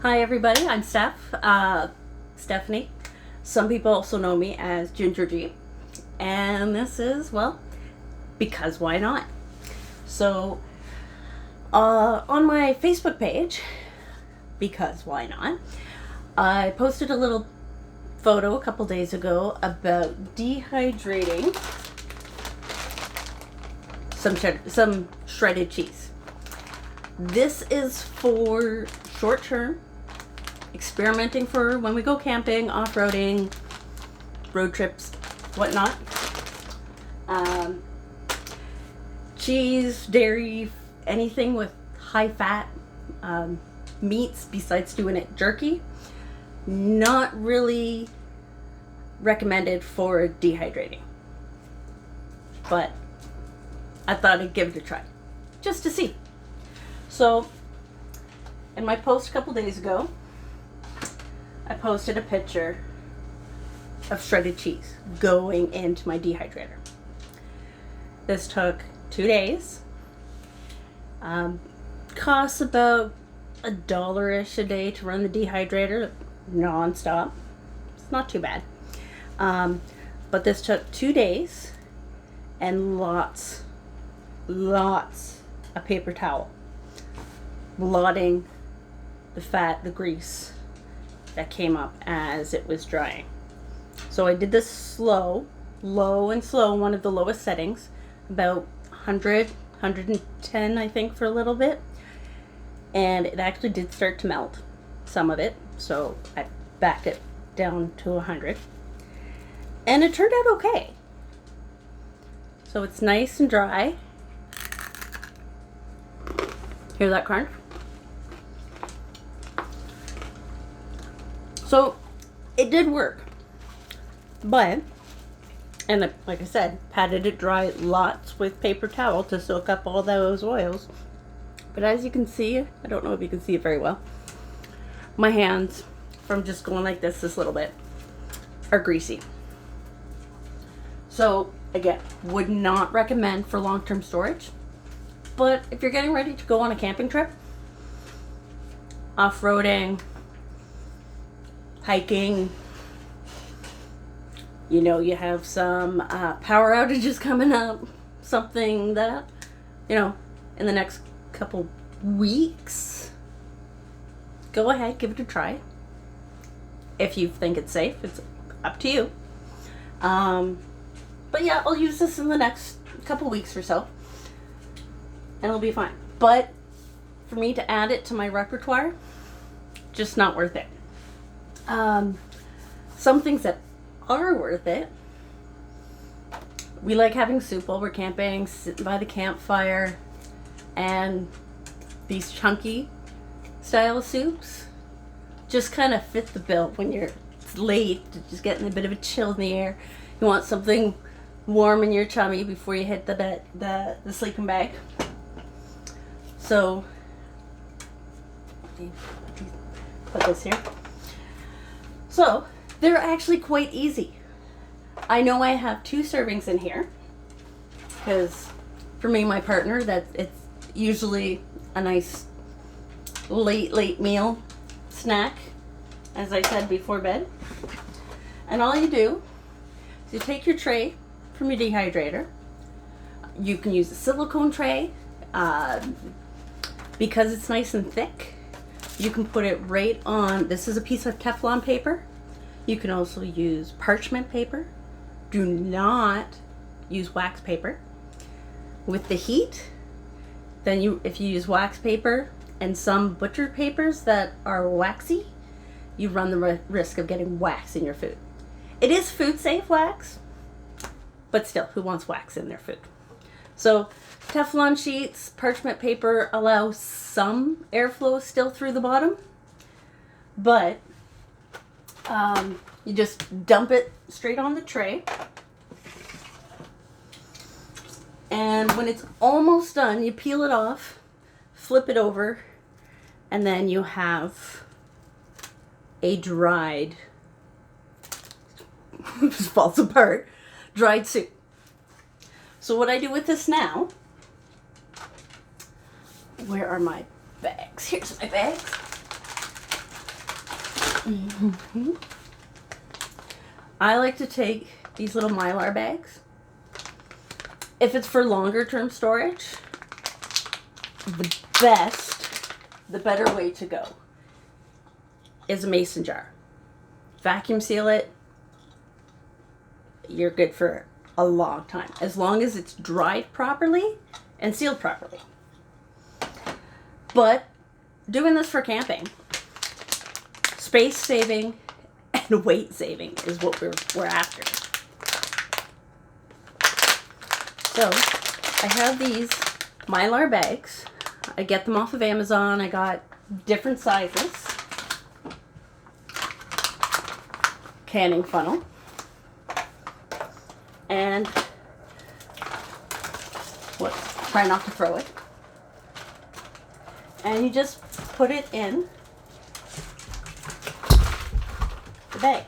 Hi everybody, I'm Stephanie. Some people also know me as Ginger G. And this is, well, because why not? So, on my Facebook page, because why not, I posted a little photo a couple days ago about dehydrating some shredded cheese. This is for short term experimenting for when we go camping, off-roading, road trips, whatnot. Cheese, dairy, anything with high fat meats besides doing it jerky, not really recommended for dehydrating. But I thought I'd give it a try, just to see. So, in my post a couple days ago, I posted a picture of shredded cheese going into my dehydrator. This took 2 days. Costs about $1-ish a day to run the dehydrator non-stop. It's not too bad. But this took 2 days and lots of paper towel, blotting the fat, the grease that came up as it was drying. So I did this low and slow, one of the lowest settings, about 100, 110 I think for a little bit. And it actually did start to melt, some of it, so I backed it down to 100. And it turned out okay. So it's nice and dry. Hear that crunch? So it did work, but, and like I said, patted it dry lots with paper towel to soak up all those oils. But as you can see, I don't know if you can see it very well, my hands, from just going like this little bit, are greasy. So again, would not recommend for long-term storage. But if you're getting ready to go on a camping trip, off-roading, hiking, you know, you have some power outages coming up, something that, you know, in the next couple weeks, go ahead, give it a try. If you think it's safe, it's up to you. But yeah, I'll use this in the next couple weeks or so, and it'll be fine. But for me to add it to my repertoire, just not worth it. Some things that are worth it, we like having soup while we're camping, sitting by the campfire, and these chunky style soups just kind of fit the bill when you're late, just getting a bit of a chill in the air. You want something warm in your tummy before you hit the bed, the sleeping bag. So, put this here. So, they're actually quite easy. I know I have 2 servings in here, because for me, my partner, it's usually a nice late meal snack, as I said, before bed. And all you do is you take your tray from your dehydrator. You can use a silicone tray, because it's nice and thick. You can put it right on, this is a piece of Teflon paper. You can also use parchment paper. Do not use wax paper. With the heat, then if you use wax paper and some butcher papers that are waxy, you run the risk of getting wax in your food. It is food safe wax, but still, who wants wax in their food? So Teflon sheets, parchment paper allow some airflow still through the bottom, but you just dump it straight on the tray. And when it's almost done, you peel it off, flip it over, and then you have a dried, just falls apart, dried soup. So what I do with this now, where are my bags? Here's my bags. I like to take these little Mylar bags. If it's for longer term storage, the better way to go is a mason jar. Vacuum seal it. You're good for a long time, as long as it's dried properly and sealed properly. But doing this for camping, space saving and weight saving is what we're after. So I have these Mylar bags. I get them off of Amazon. I got different sizes. Canning funnel. And try not to throw it. And you just put it in the bag.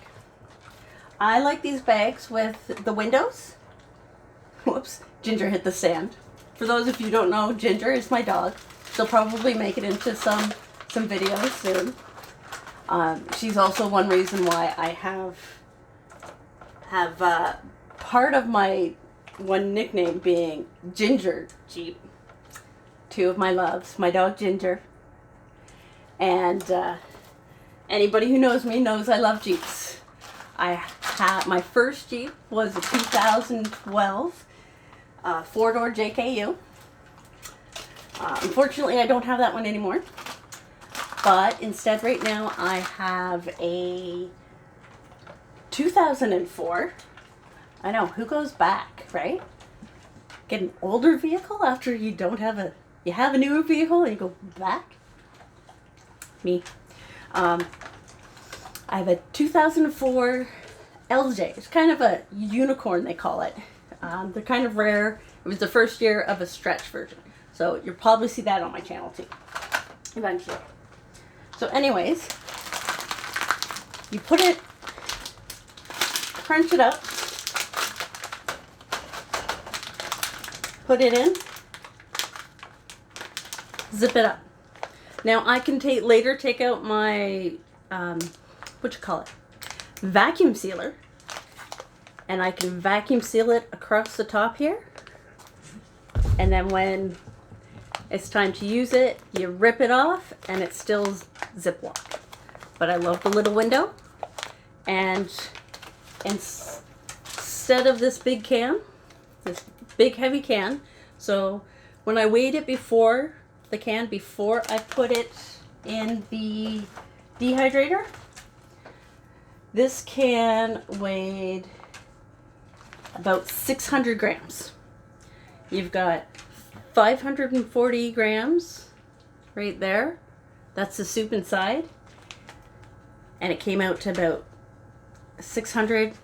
I like these bags with the windows. Whoops, Ginger hit the sand. For those of you who don't know, Ginger is my dog. She'll probably make it into some videos soon. She's also one reason why I have part of my one nickname being Ginger Jeep. Two of my loves, my dog Ginger. And anybody who knows me knows I love Jeeps. My first Jeep was a 2012 four-door JKU. Unfortunately, I don't have that one anymore. But instead, right now, I have a 2004. I know, who goes back, right? Get an older vehicle after you have a newer vehicle and you go back? Me. I have a 2004 LJ. It's kind of a unicorn, they call it. They're kind of rare. It was the first year of a stretch version. So you'll probably see that on my channel too, eventually. So anyways, you put it, crunch it up, put it in, zip it up. Now I can later take out my, vacuum sealer, and I can vacuum seal it across the top here. And then when it's time to use it, you rip it off and it's still Ziploc. But I love the little window. And instead of this big can, this big heavy can, so when I weighed it before I put it in the dehydrator, this can weighed about 600 grams. You've got 540 grams right there. That's the soup inside. And it came out to about 600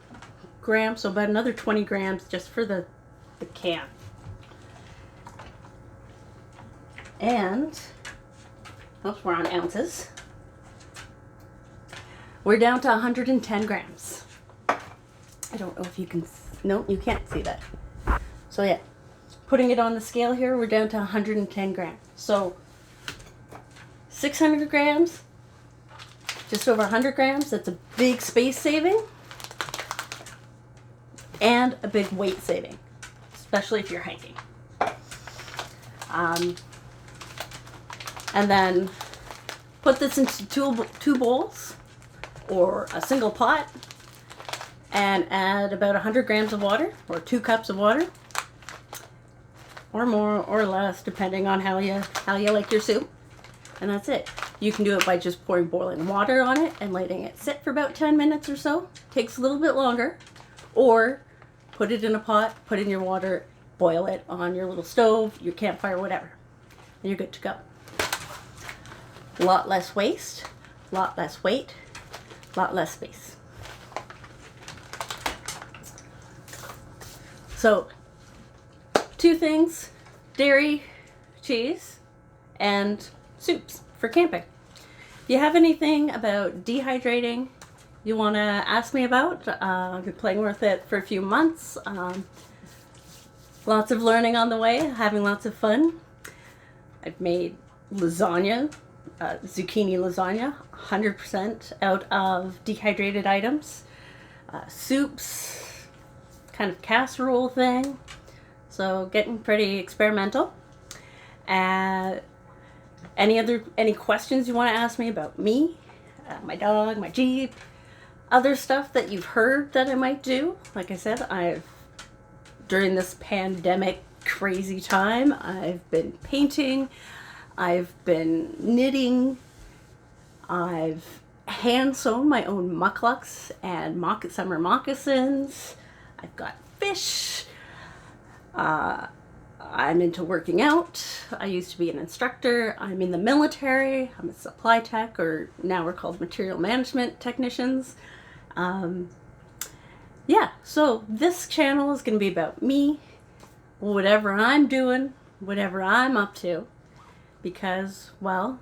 grams, so about another 20 grams just for the can. And, oops, we're on ounces. We're down to 110 grams. I don't know if you can, no, you can't see that. So yeah, putting it on the scale here, we're down to 110 grams. So 600 grams, just over 100 grams, that's a big space saving and a big weight saving, especially if you're hiking. And then put this into two bowls or a single pot and add about 100 grams of water or 2 cups of water, or more or less depending on how you like your soup. And that's it. You can do it by just pouring boiling water on it and letting it sit for about 10 minutes or so. Takes a little bit longer. Or put it in a pot, put in your water, boil it on your little stove, your campfire, whatever. And you're good to go. A lot less waste, a lot less weight, a lot less space. So, 2 things, dairy, cheese, and soups for camping. If you have anything about dehydrating you want to ask me about, I've been playing with it for a few months. Lots of learning on the way, having lots of fun. I've made lasagna zucchini lasagna, 100% out of dehydrated items. Soups, kind of casserole thing. So getting pretty experimental. Any questions you want to ask me about me, my dog, my Jeep, other stuff that you've heard that I might do? Like I said, during this pandemic crazy time, I've been painting, I've been knitting, I've hand sewn my own mucklucks and summer moccasins. I've got fish. I'm into working out. I used to be an instructor. I'm in the military. I'm a supply tech, or now we're called material management technicians. Yeah, so this channel is going to be about me, whatever I'm doing, whatever I'm up to, because why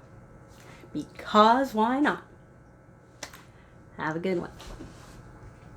not? Have a good one.